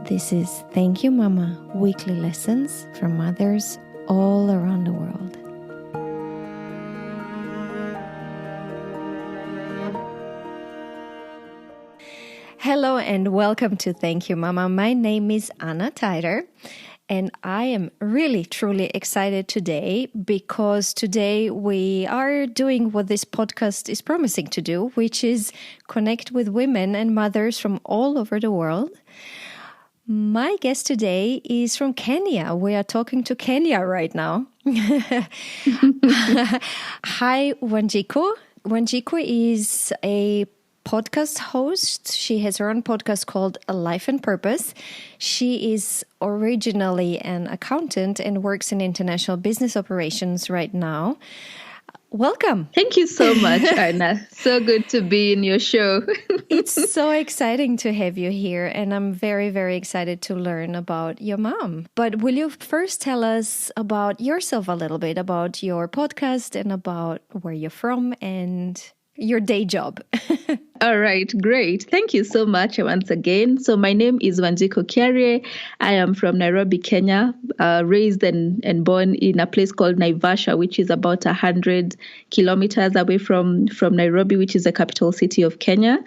This is Thank You Mama, weekly lessons from mothers all around the world. Hello and welcome to Thank You Mama. My name is Anna Teider. And I am really, truly excited today because today we are doing what this podcast is promising to do, which is connect with women and mothers from all over the world. My guest today is from Kenya. We are talking to Kenya right now. Hi, Wanjiku. Wanjiku is a podcast host. She has her own podcast called A Life and Purpose. She is originally an accountant and works in international business operations right now. Welcome. Thank you so much, Anna. So good to be in your show. It's so exciting to have you here, and I'm very, very excited to learn about your mom. But will you first tell us about yourself a little bit, about your podcast and about where you're from and your day job? All right, great. Thank you so much once again. So my name is Wanjiku Kiarie. I am from Nairobi, Kenya, raised and born in a place called Naivasha, which is about 100 kilometers away from Nairobi, which is the capital city of Kenya.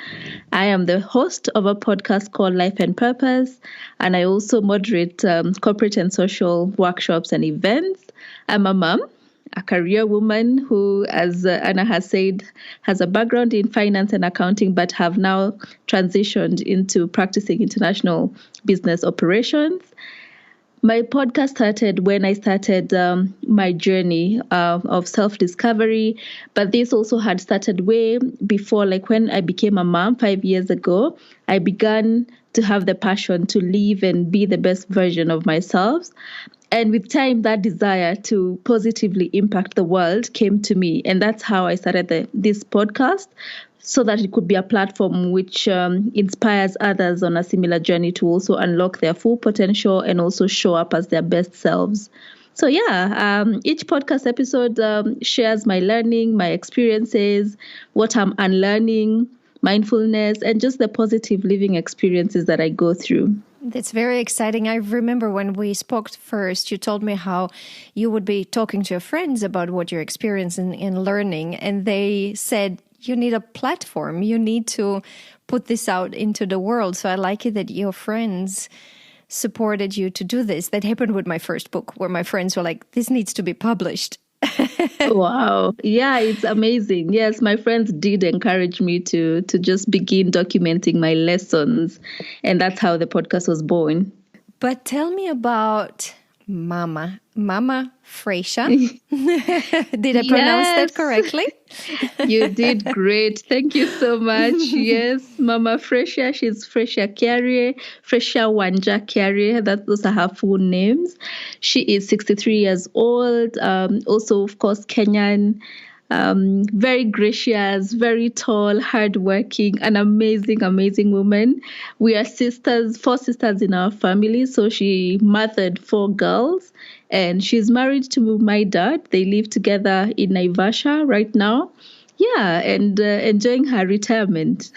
I am the host of a podcast called Life and Purpose, and I also moderate corporate and social workshops and events. I'm a mom, a career woman who, as Anna has said, has a background in finance and accounting, but have now transitioned into practicing international business operations. My podcast started when I started my journey of self-discovery, but this also had started way before, like when I became a mom 5 years ago. I began to have the passion to live and be the best version of myself. And with time, that desire to positively impact the world came to me. And that's how I started this podcast, so that it could be a platform which inspires others on a similar journey to also unlock their full potential and also show up as their best selves. So each podcast episode shares my learning, my experiences, what I'm unlearning, mindfulness, and just the positive living experiences that I go through. That's very exciting. I remember when we spoke first, you told me how you would be talking to your friends about what you're experiencing in learning. And they said, you need a platform. You need to put this out into the world. So I like it that your friends supported you to do this. That happened with my first book, where my friends were like, this needs to be published. Wow. Yeah, it's amazing. Yes, my friends did encourage me to just begin documenting my lessons. And that's how the podcast was born. But tell me about Mama Frasia. Did I pronounce that correctly? You did great. Thank you so much. Yes, Mama Frasia. She's Frasia Kiarie, Frasia Wanjiku Kiarie. Those are her full names. She is 63 years old. Also, of course, Kenyan. Very gracious, very tall, hardworking, an amazing woman. We are sisters, 4 sisters in our family. So she mothered 4 girls, and she's married to my dad. They live together in Naivasha right now. Yeah, and enjoying her retirement.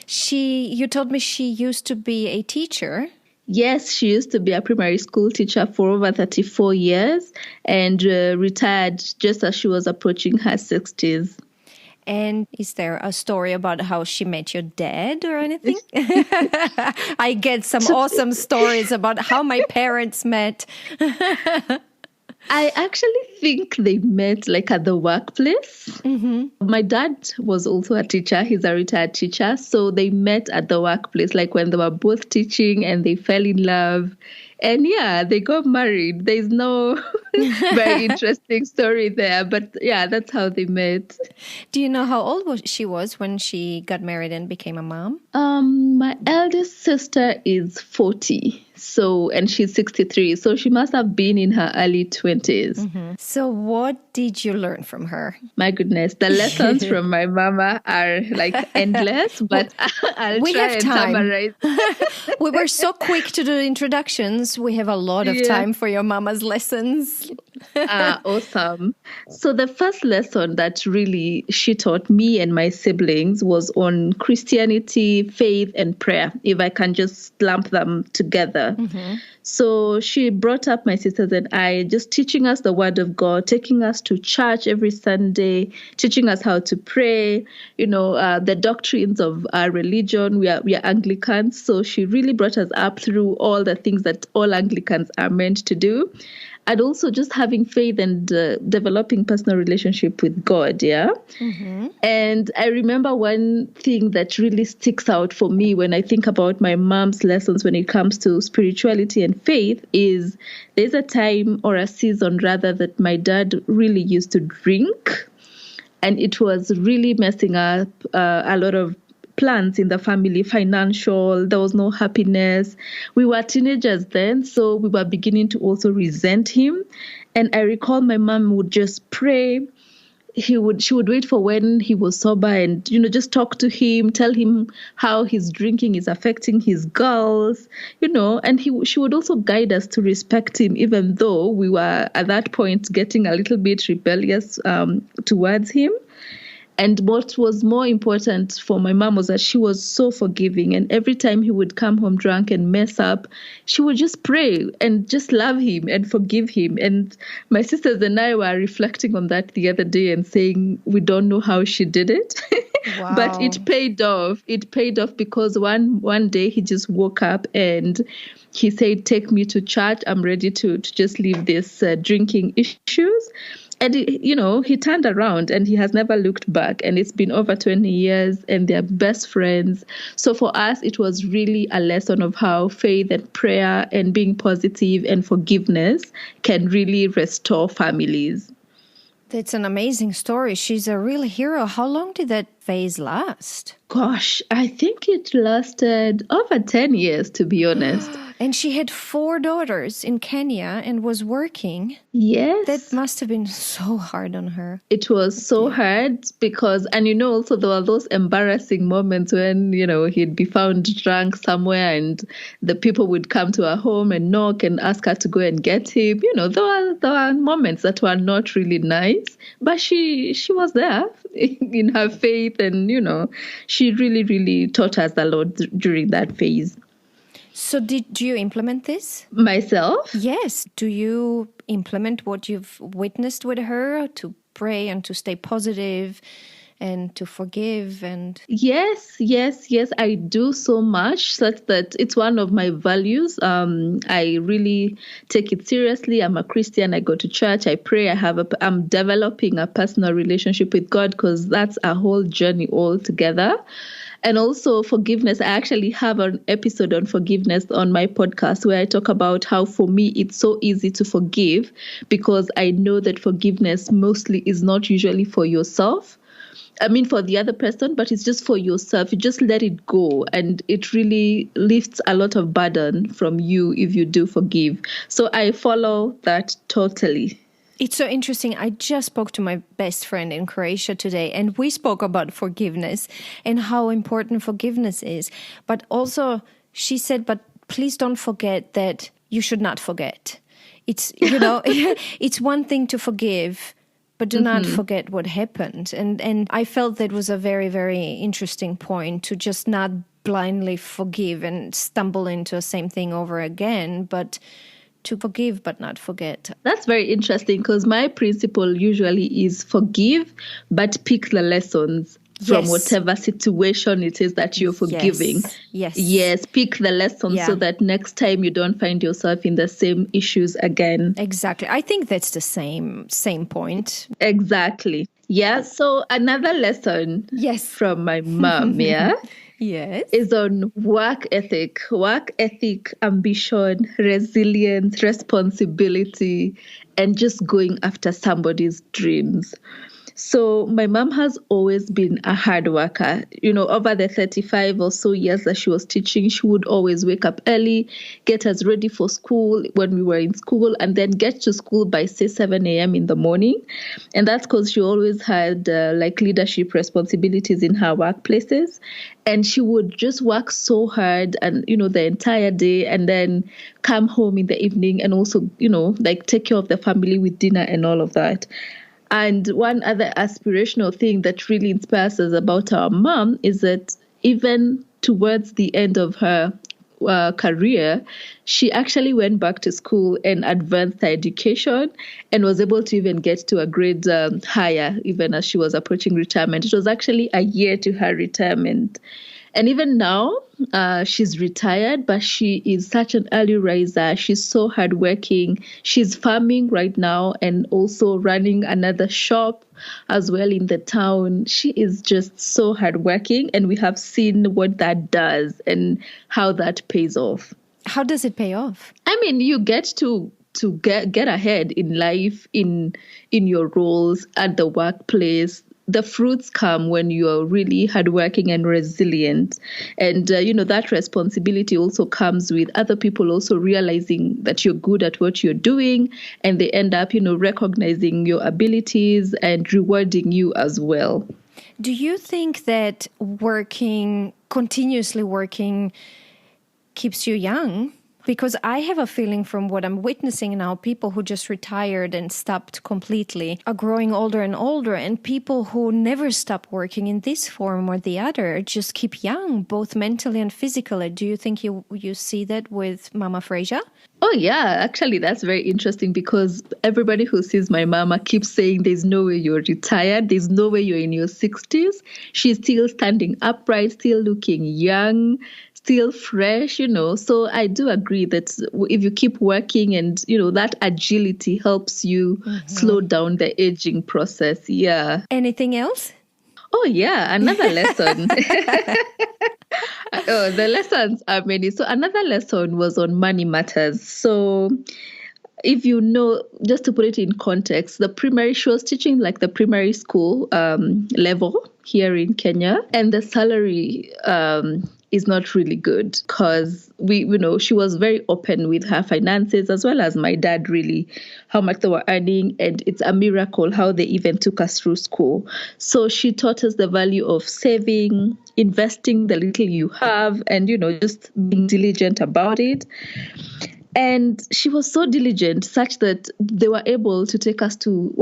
You told me she used to be a teacher. Yes, she used to be a primary school teacher for over 34 years and retired just as she was approaching her 60s. And is there a story about how she met your dad or anything? I get some awesome stories about how my parents met. I actually think they met like at the workplace. Mm-hmm. My dad was also a teacher. He's a retired teacher. So they met at the workplace, like when they were both teaching, and they fell in love. And yeah, they got married. There's no very interesting story there. But yeah, that's how they met. Do you know how old she was when she got married and became a mom? My eldest sister is 40. And she's 63. So she must have been in her early 20s. Mm-hmm. So what did you learn from her? My goodness, the lessons from my mama are like endless, but I'll try and summarize. We were so quick to do introductions. We have a lot of time for your mama's lessons. Awesome. So the first lesson that really she taught me and my siblings was on Christianity, faith, and prayer, if I can just lump them together. So she brought up my sisters and I, just teaching us the word of God, taking us to church every Sunday, teaching us how to pray, the doctrines of our religion. We are Anglicans. So she really brought us up through all the things that all Anglicans are meant to do. And also just having faith and developing personal relationship with God, yeah? And I remember one thing that really sticks out for me when I think about my mom's lessons when it comes to spirituality and faith is there's a time or a season rather that my dad really used to drink. And it was really messing up a lot of plans in the family, financial, there was no happiness. We were teenagers then, so we were beginning to also resent him. And I recall my mom would just pray. She would wait for when he was sober and, just talk to him, tell him how his drinking is affecting his girls, and she would also guide us to respect him, even though we were at that point getting a little bit rebellious towards him. And what was more important for my mom was that she was so forgiving. And every time he would come home drunk and mess up, she would just pray and just love him and forgive him. And my sisters and I were reflecting on that the other day and saying we don't know how she did it. Wow. But it paid off. It paid off because one day he just woke up and he said, "Take me to church. I'm ready to just leave this drinking issues." And, he turned around and he has never looked back. And it's been over 20 years and they're best friends. So for us, it was really a lesson of how faith and prayer and being positive and forgiveness can really restore families. That's an amazing story. She's a real hero. How long did that phase last? Gosh, I think it lasted over 10 years, to be honest. And she had 4 daughters in Kenya and was working. Yes. That must have been so hard on her. It was so hard because, and also there were those embarrassing moments when, he'd be found drunk somewhere and the people would come to her home and knock and ask her to go and get him. There were moments that were not really nice, but she was there in her faith and, she really, really taught us a lot during that phase. So do you implement this? Myself? Yes. Do you implement what you've witnessed with her to pray and to stay positive and to forgive? And Yes, I do so much such that it's one of my values. I really take it seriously. I'm a Christian. I go to church. I pray. I'm developing a personal relationship with God because that's a whole journey altogether. And also forgiveness. I actually have an episode on forgiveness on my podcast where I talk about how for me it's so easy to forgive because I know that forgiveness mostly is not usually for yourself. I mean, for the other person, but it's just for yourself. You just let it go. And it really lifts a lot of burden from you if you do forgive. So I follow that totally. It's so interesting. I just spoke to my best friend in Croatia today, and we spoke about forgiveness and how important forgiveness is. But also, she said, but please don't forget that you should not forget. It's, it's one thing to forgive, but do not forget what happened. And I felt that was a very, very interesting point to just not blindly forgive and stumble into the same thing over again, but to forgive but not forget. That's very interesting because my principle usually is forgive, but pick the lessons from whatever situation it is that you're forgiving. Yes, pick the lessons so that next time you don't find yourself in the same issues again. Exactly. I think that's the same point. Exactly. Yeah. So another lesson from my mom, is on work ethic, ambition, resilience, responsibility, and just going after somebody's dreams. So my mom has always been a hard worker. Over the 35 or so years that she was teaching, she would always wake up early, get us ready for school when we were in school, and then get to school by, say, 7 a.m. in the morning. And that's because she always had leadership responsibilities in her workplaces. And she would just work so hard and, the entire day, and then come home in the evening and also, take care of the family with dinner and all of that. And one other aspirational thing that really inspires us about our mom is that even towards the end of her career, she actually went back to school and advanced her education and was able to even get to a grade higher, even as she was approaching retirement. It was actually a year to her retirement. And even now, she's retired, but she is such an early riser. She's so hardworking. She's farming right now and also running another shop as well in the town. She is just so hardworking, and we have seen what that does and how that pays off. How does it pay off? I mean, you get to get ahead in life, in your roles at the workplace. The fruits come when you're really hardworking and resilient. And, that responsibility also comes with other people also realizing that you're good at what you're doing. And they end up, recognizing your abilities and rewarding you as well. Do you think that continuously working, keeps you young? Because I have a feeling from what I'm witnessing now, people who just retired and stopped completely are growing older and older, and people who never stop working in this form or the other just keep young, both mentally and physically. Do you think you see that with Mama Frasia? Oh, yeah. Actually, that's very interesting because everybody who sees my mama keeps saying there's no way you're retired. There's no way you're in your 60s. She's still standing upright, still looking young, still fresh, So I do agree that if you keep working and, that agility helps you slow down the aging process. Yeah. Anything else? Oh, yeah. Another lesson. Oh, the lessons are many. So another lesson was on money matters. So if just to put it in context, she was teaching like the primary school level here in Kenya, and the salary is not really good because she was very open with her finances as well as my dad, really, how much they were earning. And it's a miracle how they even took us through school. So she taught us the value of saving, investing the little you have, and, just being diligent about it. And she was so diligent such that they were able to take us to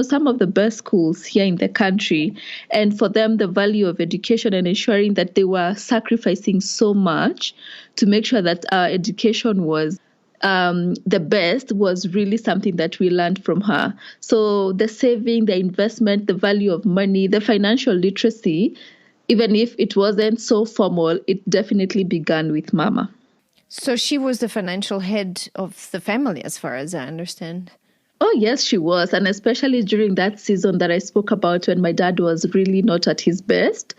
some of the best schools here in the country. And for them, the value of education and ensuring that they were sacrificing so much to make sure that our education was the best was really something that we learned from her. So the saving, the investment, the value of money, the financial literacy, even if it wasn't so formal, it definitely began with Mama. So she was the financial head of the family, as far as I understand. Oh, yes, she was. And especially during that season that I spoke about when my dad was really not at his best,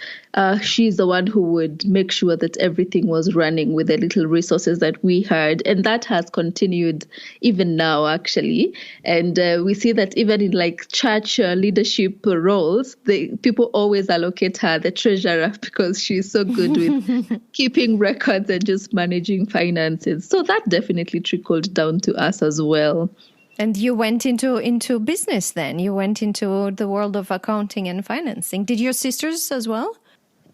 she's the one who would make sure that everything was running with the little resources that we had. And that has continued even now, actually. And we see that even in church leadership roles, people always allocate her the treasurer because she's so good with keeping records and just managing finances. So that definitely trickled down to us as well. And you went into business then? You went into the world of accounting and financing. Did your sisters as well?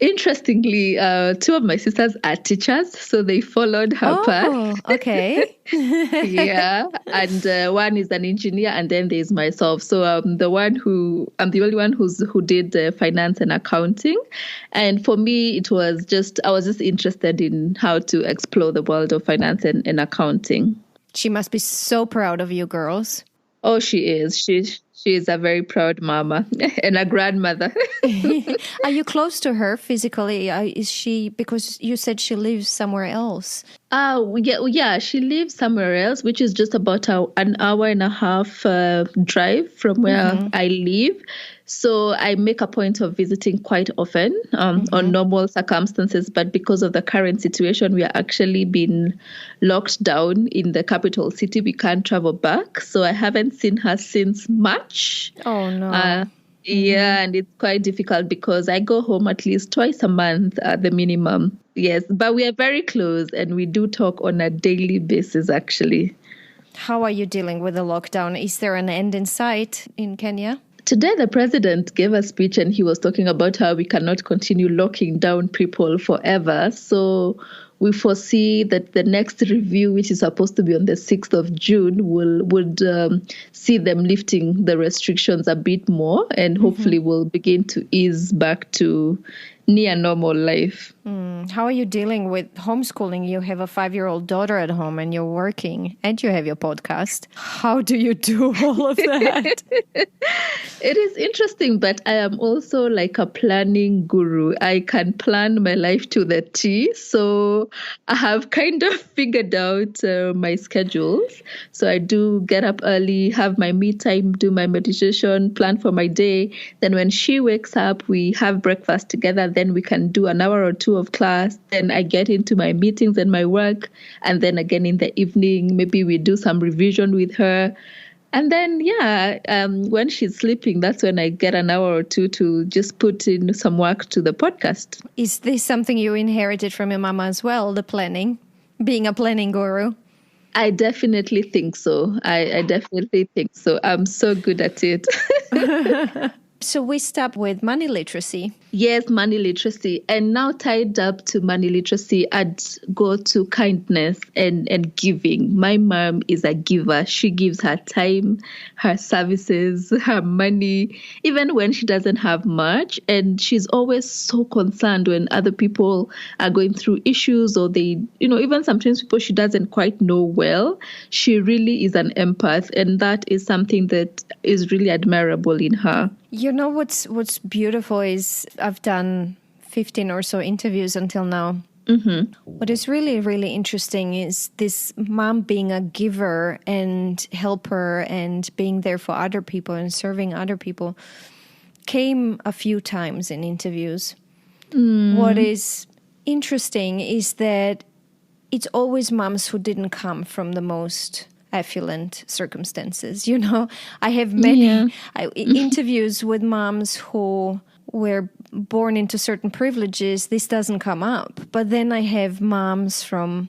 Interestingly, two of my sisters are teachers, so they followed her path. Oh, okay. Yeah, and one is an engineer, and then there's myself. So I'm the only one who did finance and accounting. And for me, I was just interested in how to explore the world of finance and accounting. She must be so proud of you girls. Oh, she is. She is a very proud mama and a grandmother. Are you close to her physically? Is she, because you said she lives somewhere else? Yeah, she lives somewhere else, which is just about an hour and a half drive from where I live. So I make a point of visiting quite often on normal circumstances. But because of the current situation, we are actually been locked down in the capital city. We can't travel back. So I haven't seen her since March. Oh, no. Yeah, and it's quite difficult because I go home at least twice a month at the minimum. Yes, but we are very close and we do talk on a daily basis, actually. How are you dealing with the lockdown? Is there an end in sight in Kenya? Today, the president gave a speech and he was talking about how we cannot continue locking down people forever. So we foresee that the next review, which is supposed to be on the 6th of June, would see them lifting the restrictions a bit more and hopefully will begin to ease back to near normal life. How are you dealing with homeschooling? You have a 5-year-old daughter at home and you're working and you have your podcast. How do you do all of that? It is interesting, but I am also like a planning guru. I can plan my life to the T. So I have kind of figured out my schedules. So I do get up early, have my me time, do my meditation, plan for my day. Then when she wakes up, we have breakfast together. Then we can do an hour or two of class. Then I get into my meetings and my work. And then again in the evening, maybe we do some revision with her. And then, when she's sleeping, that's when I get an hour or two to just put in some work to the podcast. Is this something you inherited from your mama as well, the planning, being a planning guru? I definitely think so. I definitely think so. I'm so good at it. So we start with money literacy. Yes, money literacy. And now tied up to money literacy, I'd go to kindness and giving. My mom is a giver. She gives her time, her services, her money, even when she doesn't have much. And she's always so concerned when other people are going through issues or they, even sometimes people she doesn't quite know well. She really is an empath. And that is something that is really admirable in her. You know what's beautiful is I've done 15 or so interviews until now. Mm-hmm. What is really, really interesting is this mom being a giver and helper and being there for other people and serving other people came a few times in interviews. What is interesting is that it's always moms who didn't come from the most affluent circumstances. I have many interviews with moms who were born into certain privileges. This doesn't come up. But then I have moms from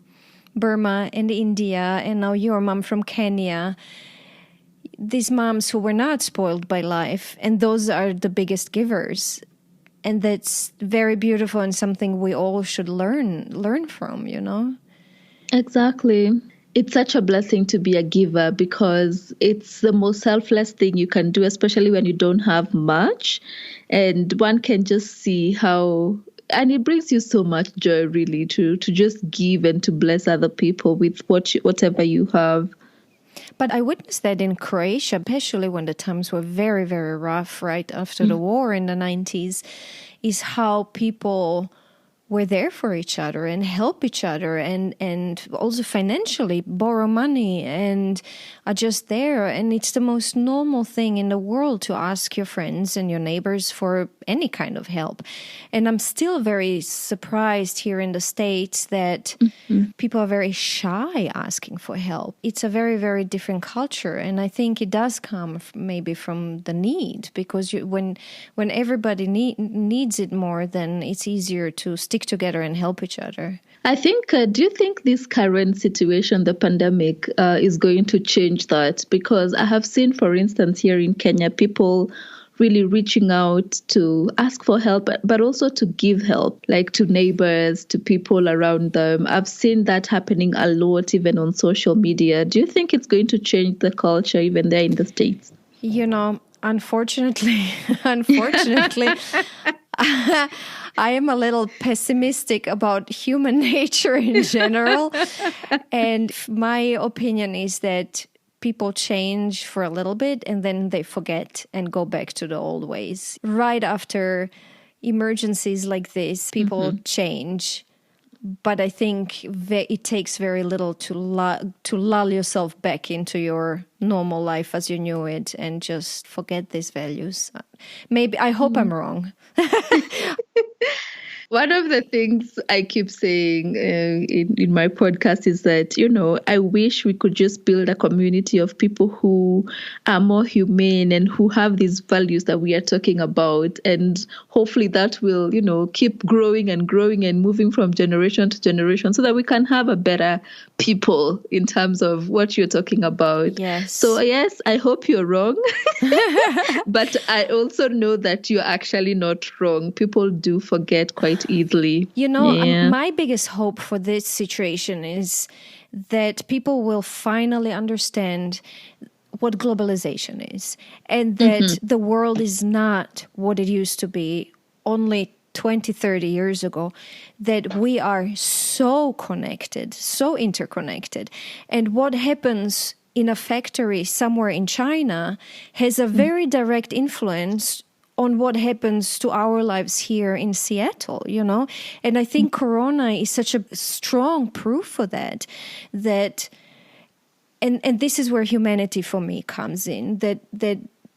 Burma and India, and now your mom from Kenya. These moms who were not spoiled by life, and those are the biggest givers. And that's very beautiful and something we all should learn from, Exactly. It's such a blessing to be a giver because it's the most selfless thing you can do, especially when you don't have much. And one can just see how, and it brings you so much joy, really, to just give and to bless other people with whatever you have. But I witnessed that in Croatia, especially when the times were very, very rough right after the war in the 90s, is how people were there for each other and help each other and also financially borrow money and are just there. And it's the most normal thing in the world to ask your friends and your neighbors for any kind of help. And I'm still very surprised here in the States that people are very shy asking for help. It's a very, very different culture. And I think it does come maybe from the need, because when everybody needs it more, then it's easier to stick together and help each other. I think, do you think this current situation, the pandemic, is going to change that? Because I have seen, for instance, here in Kenya, people really reaching out to ask for help, but also to give help, like to neighbors, to people around them. I've seen that happening a lot, even on social media. Do you think it's going to change the culture even there in the States? Unfortunately, I am a little pessimistic about human nature in general. And my opinion is that people change for a little bit and then they forget and go back to the old ways. Right after emergencies like this, people change. But I think it takes very little to lull yourself back into your normal life as you knew it and just forget these values. Maybe, I hope I'm wrong. One of the things I keep saying in my podcast is that, I wish we could just build a community of people who are more humane and who have these values that we are talking about. And hopefully that will, keep growing and growing and moving from generation to generation so that we can have a better people in terms of what you're talking about. Yes. So, yes, I hope you're wrong. But I also know that you're actually not wrong. People do forget quite easily. My biggest hope for this situation is that people will finally understand what globalization is and that the world is not what it used to be only 20, 30 years ago, that we are so connected, so interconnected. And what happens in a factory somewhere in China has a very direct influence on what happens to our lives here in Seattle, And I think Corona is such a strong proof for that and this is where humanity for me comes in, that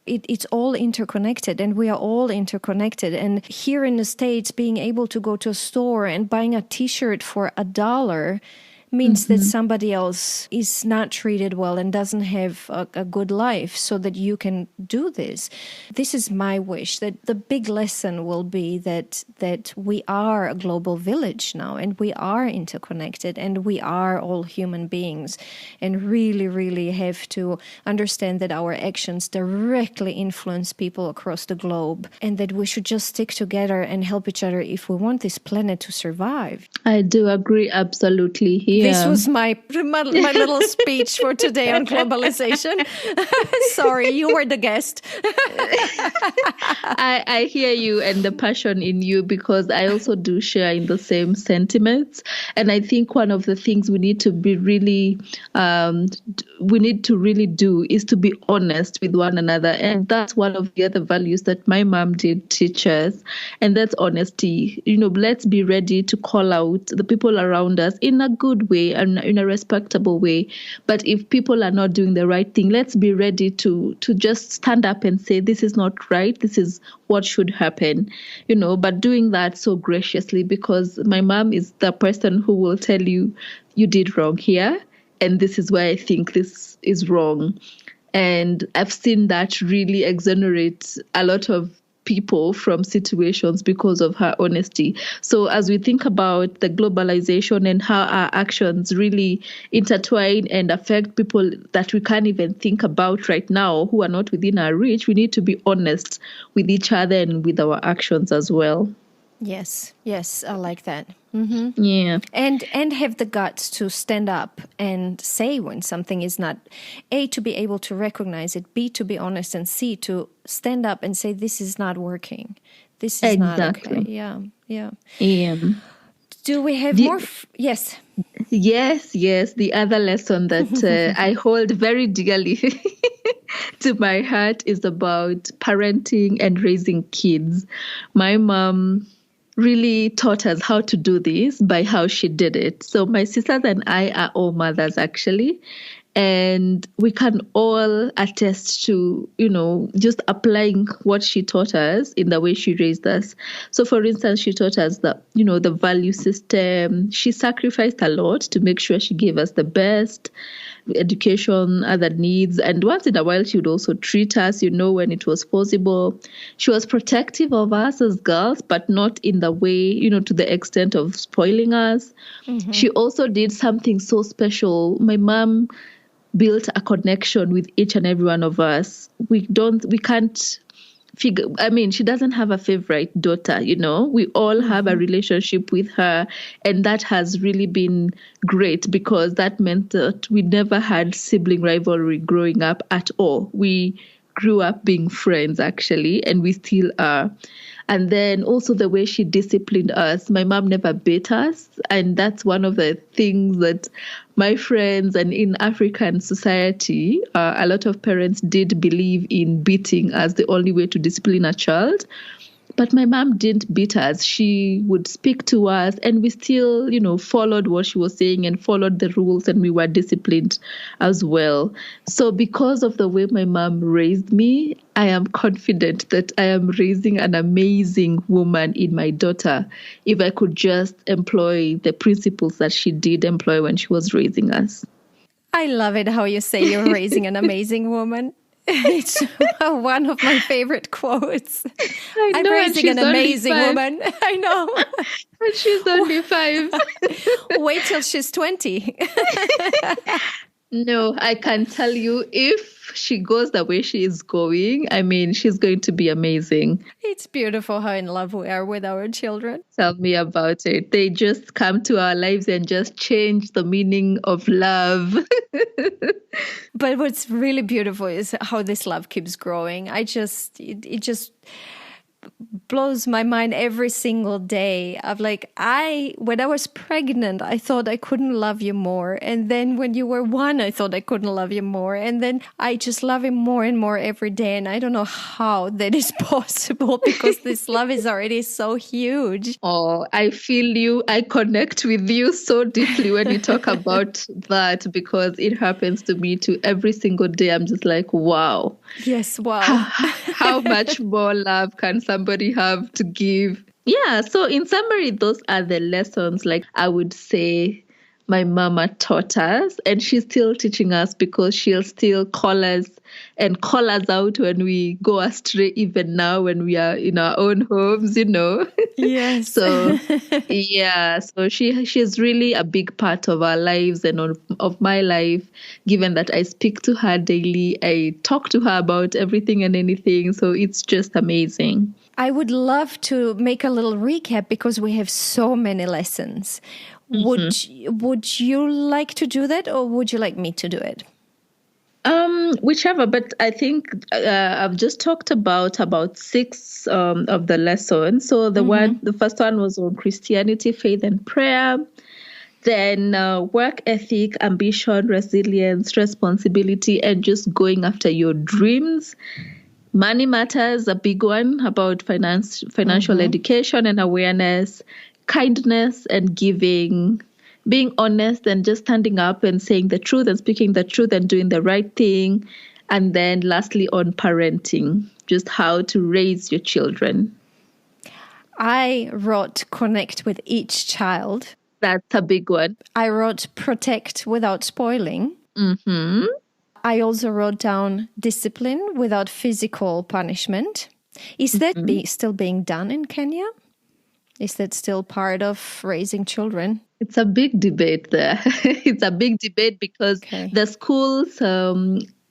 it's all interconnected and we are all interconnected. And here in the States, being able to go to a store and buying a T-shirt for $1 means that somebody else is not treated well and doesn't have a good life so that you can do this. This is my wish, that the big lesson will be that we are a global village now and we are interconnected and we are all human beings and really, really have to understand that our actions directly influence people across the globe and that we should just stick together and help each other if we want this planet to survive. I do agree, absolutely. Yeah. This was my little speech for today on globalization. Sorry, you were the guest. I hear you and the passion in you because I also do share in the same sentiments. And I think one of the things we need to really do is to be honest with one another. And that's one of the other values that my mom did teach us. And that's honesty. Let's be ready to call out the people around us in a good way and in a respectable way. But if people are not doing the right thing, let's be ready to just stand up and say, this is not right. This is what should happen, but doing that so graciously, because my mom is the person who will tell you, you did wrong here. And this is why I think this is wrong. And I've seen that really exonerate a lot of people from situations because of her honesty. So as we think about the globalization and how our actions really intertwine and affect people that we can't even think about right now who are not within our reach, we need to be honest with each other and with our actions as well. Yes, I like that. Yeah. And have the guts to stand up and say when something is not, A, to be able to recognize it, B, to be honest, and C, to stand up and say, this is not working. This is not okay. Yeah. Do we have more? Yes. Yes. The other lesson that I hold very dearly to my heart is about parenting and raising kids. My mom really taught us how to do this by how she did it. So my sisters and I are all mothers, actually. And we can all attest to, just applying what she taught us in the way she raised us. So, for instance, she taught us that, the value system. She sacrificed a lot to make sure she gave us the best education, other needs. And once in a while, she would also treat us, when it was possible. She was protective of us as girls, but not in the way, to the extent of spoiling us. Mm-hmm. She also did something so special. My mom built a connection with each and every one of us. We can't figure, she doesn't have a favorite daughter, we all have a relationship with her. And that has really been great because that meant that we never had sibling rivalry growing up at all. We grew up being friends, actually, and we still are. And then also the way she disciplined us. My mom never beat us. And that's one of the things that my friends and in African society, a lot of parents did believe in beating as the only way to discipline a child. But my mom didn't beat us. She would speak to us, and we still, followed what she was saying and followed the rules, and we were disciplined as well. So because of the way my mom raised me, I am confident that I am raising an amazing woman in my daughter if I could just employ the principles that she did employ when she was raising us. I love it how you say you're raising an amazing woman. It's one of my favorite quotes. I'm raising an amazing woman. I know. And she's only 5. Wait till she's 20. No, I can tell you, if she goes the way she is going, she's going to be amazing. It's beautiful how in love we are with our children. Tell me about it. They just come to our lives and just change the meaning of love. But what's really beautiful is how this love keeps growing. It just blows my mind every single day. When I was pregnant, I thought I couldn't love you more. And then when you were 1, I thought I couldn't love you more. And then I just love him more and more every day. And I don't know how that is possible because this love is already so huge. Oh, I feel you. I connect with you so deeply when you talk about that, because it happens to me too. Every single day, I'm just like, wow. Yes, wow. How much more love can somebody have to give? Yeah, so in summary, those are the lessons, like I would say, my mama taught us, and she's still teaching us, because she'll still call us out when we go astray, even now when we are in our own homes, Yes. So yeah, so she's really a big part of our lives and of my life, given that I speak to her daily. I talk to her about everything and anything, so it's just amazing. I would love to make a little recap because we have so many lessons. Would you like to do that, or would you like me to do it? Whichever, but I think I've just talked about 6 of the lessons. So the first one was on Christianity, faith, and prayer. Then work ethic, ambition, resilience, responsibility, and just going after your dreams. Money matters, a big one, about financial education and awareness, kindness and giving, being honest and just standing up and saying the truth and speaking the truth and doing the right thing. And then lastly, on parenting, just how to raise your children. I wrote connect with each child. That's a big one. I wrote protect without spoiling. Mm-hmm. I also wrote down discipline without physical punishment. Is that still being done in Kenya? Is that still part of raising children? It's a big debate there. It's a big debate because the schools,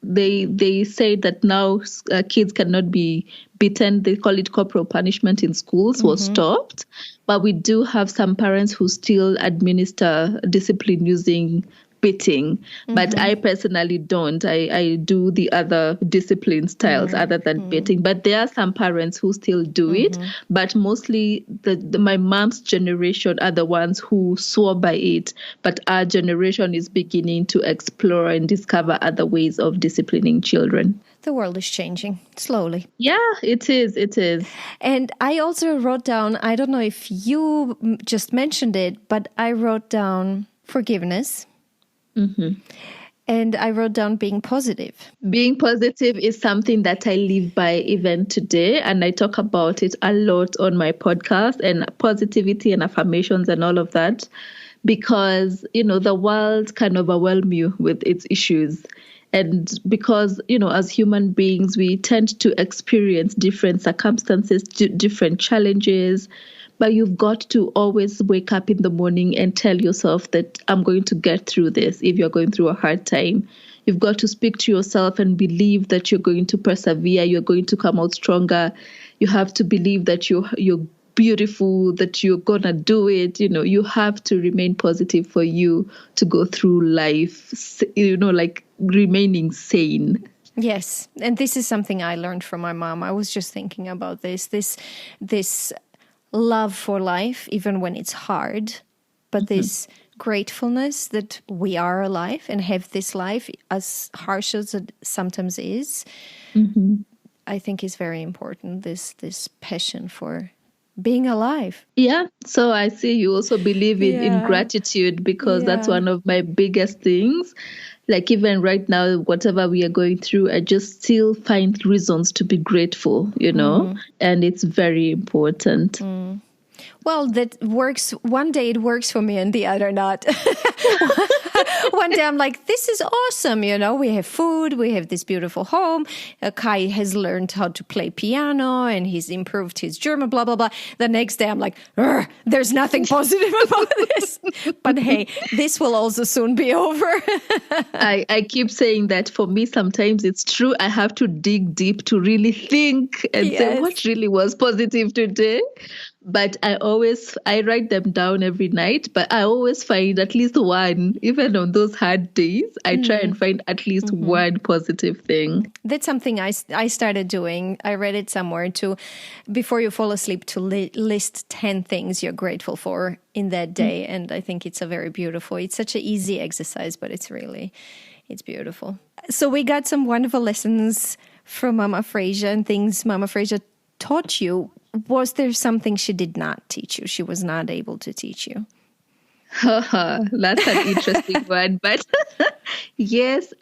they say that now kids cannot be beaten. They call it corporal punishment in schools was stopped. But we do have some parents who still administer discipline using beating, but I personally don't. I do the other discipline styles other than beating, but there are some parents who still do it, but mostly my mom's generation are the ones who swore by it, but our generation is beginning to explore and discover other ways of disciplining children. The world is changing slowly. Yeah, it is. And I also wrote down, I don't know if you just mentioned it, but I wrote down forgiveness. And I wrote down being positive. Being positive is something that I live by even today. And I talk about it a lot on my podcast, and positivity and affirmations and all of that, because, the world can overwhelm you with its issues. And because, as human beings, we tend to experience different circumstances, different challenges. But you've got to always wake up in the morning and tell yourself that I'm going to get through this. If you're going through a hard time, you've got to speak to yourself and believe that you're going to persevere. You're going to come out stronger. You have to believe that you're beautiful, that you're going to do it. You have to remain positive for you to go through life, like remaining sane. Yes. And this is something I learned from my mom. I was just thinking about this love for life, even when it's hard, but this gratefulness that we are alive and have this life, as harsh as it sometimes is. I think is very important, this passion for being alive. Yeah. So I see you also believe in gratitude, because that's one of my biggest things. Like even right now, whatever we are going through, I just still find reasons to be grateful, and it's very important. Well, that works. One day it works for me and the other not. One day I'm like, this is awesome. We have food. We have this beautiful home. Kai has learned how to play piano and he's improved his German, blah, blah, blah. The next day I'm like, there's nothing positive about this. But hey, this will also soon be over. I keep saying that for me, sometimes it's true. I have to dig deep to really think and say what really was positive today. But I write them down every night, but I always find at least one, even on those hard days, I try and find at least one positive thing. That's something I started doing. I read it somewhere too. Before you fall asleep, to list 10 things you're grateful for in that day. And I think it's it's such an easy exercise, but it's beautiful. So we got some wonderful lessons from Mama Frasia and things Mama Frasia taught you. Was there something she did not teach you? She was not able to teach you? That's an interesting one. But yes,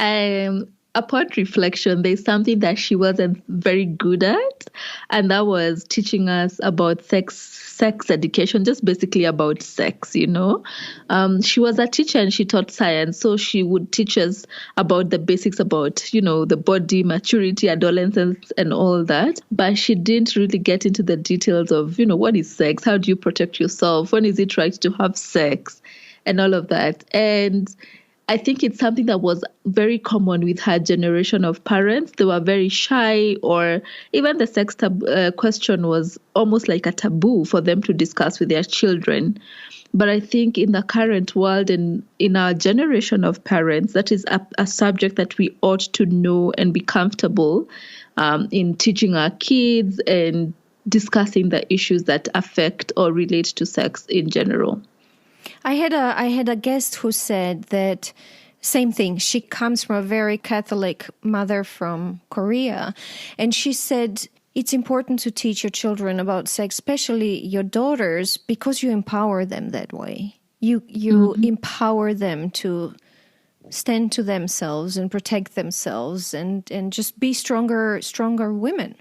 upon reflection, there's something that she wasn't very good at, and that was teaching us about sex education, just basically about sex, She was a teacher and she taught science, so she would teach us about the basics about, the body, maturity, adolescence, and all that. But she didn't really get into the details of, what is sex? How do you protect yourself? When is it right to have sex? And all of that. And I think it's something that was very common with her generation of parents. They were very shy, or even the sex question was almost like a taboo for them to discuss with their children. But I think in the current world and in our generation of parents, that is a subject that we ought to know and be comfortable in teaching our kids and discussing the issues that affect or relate to sex in general. I had a guest who said that same thing. She comes from a very Catholic mother from Korea. And she said it's important to teach your children about sex, especially your daughters, because you empower them that way. You empower them to stand to themselves and protect themselves and just be stronger women.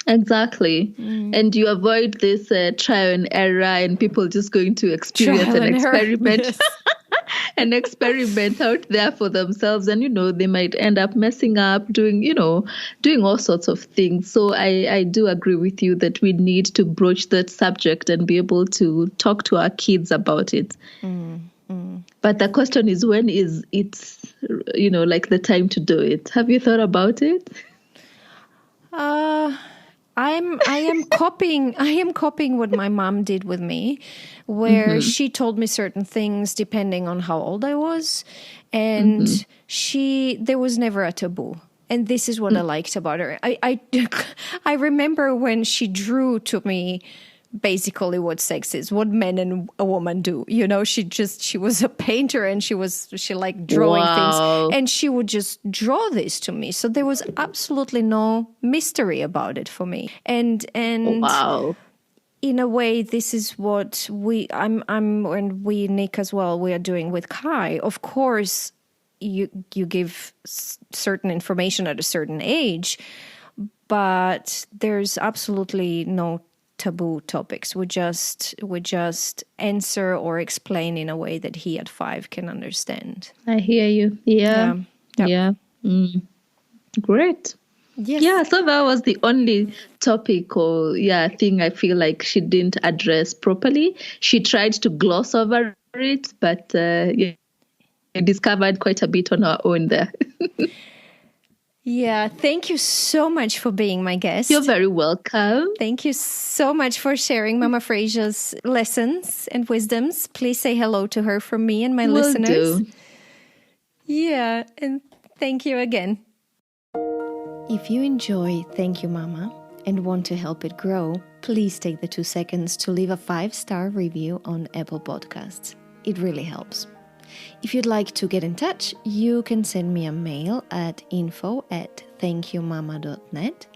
Exactly. And you avoid this trial and error and people just going to experience an experiment. Yes. An experiment out there for themselves, and they might end up messing up, doing all sorts of things. So I do agree with you that we need to broach that subject and be able to talk to our kids about it. But the question is, when is it like the time to do it? Have you thought about it? I am copying what my mom did with me, where she told me certain things depending on how old I was, and there was never a taboo. And this is what I liked about her. I remember when she drew to me basically what sex is, what men and a woman do. She was a painter and she liked drawing things, and she would just draw this to me. So there was absolutely no mystery about it for me. And in a way, this is what and we, Nick, as well, we are doing with Kai. Of course, you give certain information at a certain age, but there's absolutely no taboo topics. We just answer or explain in a way that he at 5 can understand. I hear you. Yeah. Great. Yes. Yeah, so that was the only topic or thing I feel like she didn't address properly. She tried to gloss over it, but I discovered quite a bit on her own there. Yeah, thank you so much for being my guest. You're very welcome. Thank you so much for sharing Mama Frasia's lessons and wisdoms. Please say hello to her from me and my listeners. Do. Yeah, and thank you again. If you enjoy Thank You Mama and want to help it grow, please take the 2 seconds to leave a 5-star review on Apple Podcasts. It really helps. If you'd like to get in touch, you can send me a mail at info@thankyoumama.net.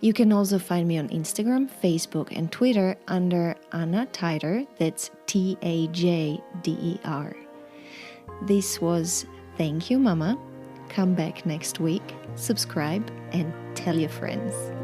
You can also find me on Instagram, Facebook, and Twitter under Anna Teider. That's Tajder. This was Thank You Mama. Come back next week, subscribe, and tell your friends.